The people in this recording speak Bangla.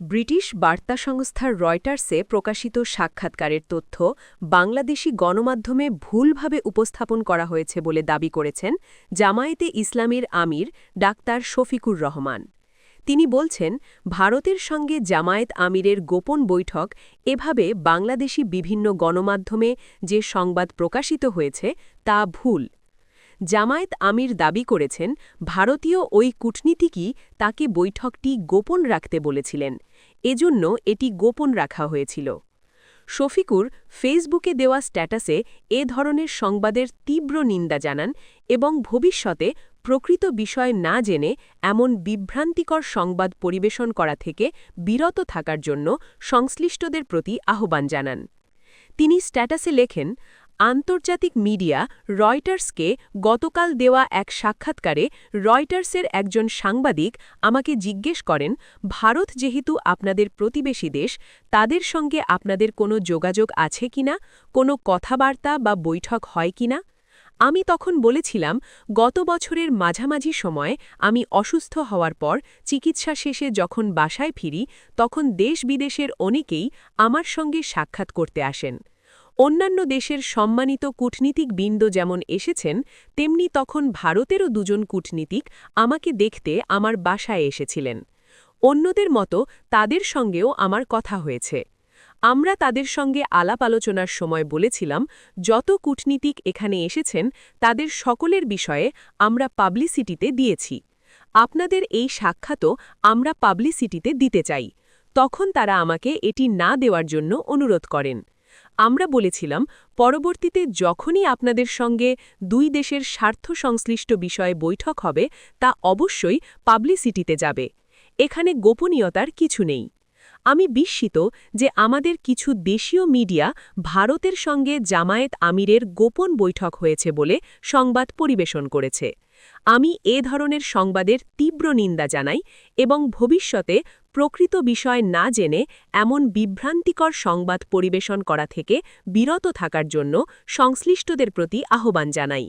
ব্রিটিশ বার্তা সংস্থা রয়টার্সে প্রকাশিত সাক্ষাৎকারের তথ্য বাংলাদেশি গণমাধ্যমে ভুলভাবে উপস্থাপন করা হয়েছে বলে দাবি করেছেন জামায়াতে ইসলামীর আমির ডাক্তার শফিকুর রহমান। তিনি বলছেন, ভারতের সঙ্গে জামায়াত আমিরের গোপন বৈঠক এভাবে বাংলাদেশি বিভিন্ন গণমাধ্যমে যে সংবাদ প্রকাশিত হয়েছে তা ভুল। জামায়াত আমির দাবি করেছেন, ভারতীয় ওই কূটনীতিকই তাকে বৈঠকটি গোপন রাখতে বলেছিলেন, এজন্য এটি গোপন রাখা হয়েছিল। শফিকুর ফেসবুকে দেওয়া স্ট্যাটাসে এ ধরনের সংবাদের তীব্র নিন্দা জানান এবং ভবিষ্যতে প্রকৃত বিষয় না জেনে এমন বিভ্রান্তিকর সংবাদ পরিবেশন করা থেকে বিরত থাকার জন্য সংশ্লিষ্টদের প্রতি আহ্বান জানান। তিনি স্ট্যাটাসে লেখেন, আন্তর্জাতিক মিডিয়া রয়টার্সকে গতকাল দেওয়া এক সাক্ষাৎকারে রয়টার্সের একজন সাংবাদিক আমাকে জিজ্ঞেস করেন, ভারত যেহেতু আপনাদের প্রতিবেশী দেশ, তাদের সঙ্গে আপনাদের কোনো যোগাযোগ আছে কিনা, কোনো কথাবার্তা বা বৈঠক হয় কিনা। আমি তখন বলেছিলাম, গত বছরের মাঝামাঝি সময়ে আমি অসুস্থ হওয়ার পর চিকিৎসা শেষে যখন বাসায় ফিরি, তখন দেশ-বিদেশের অনেকেই আমার সঙ্গে সাক্ষাৎ করতে আসেন। অন্যান্য দেশের সম্মানিত কূটনীতিকবৃন্দ যেমন এসেছেন, তেমনি তখন ভারতেরও দুজন কূটনীতিক আমাকে দেখতে আমার বাসায় এসেছিলেন। অন্যদের মতো তাদের সঙ্গেও আমার কথা হয়েছে। আমরা তাদের সঙ্গে আলাপ আলোচনার সময় বলেছিলাম, যত কূটনীতিক এখানে এসেছেন তাদের সকলের বিষয়ে আমরা পাবলিসিটিতে দিয়েছি। আপনাদের এই সাক্ষাৎও আমরা পাবলিসিটিতে দিতে চাই। তখন তারা আমাকে এটি না দেওয়ার জন্য অনুরোধ করেন। আমরা বলেছিলাম, পরবর্তীতে যখনই আপনাদের সঙ্গে দুই দেশের স্বার্থ সংশ্লিষ্ট বিষয়ে বৈঠক হবে তা অবশ্যই পাবলিসিটিতে যাবে। এখানে গোপনীয়তার কিছু নেই। আমি বিস্মিত যে আমাদের কিছু দেশীয় মিডিয়া ভারতের সঙ্গে জামায়াত আমিরের গোপন বৈঠক হয়েছে বলে সংবাদ পরিবেশন করেছে। আমি এ ধরনের সংবাদের তীব্র নিন্দা জানাই এবং ভবিষ্যতে প্রকৃত বিষয় না জেনে এমন বিভ্রান্তিকর সংবাদ পরিবেশন করা থেকে বিরত থাকার জন্য সংশ্লিষ্টদের প্রতি আহ্বান জানাই।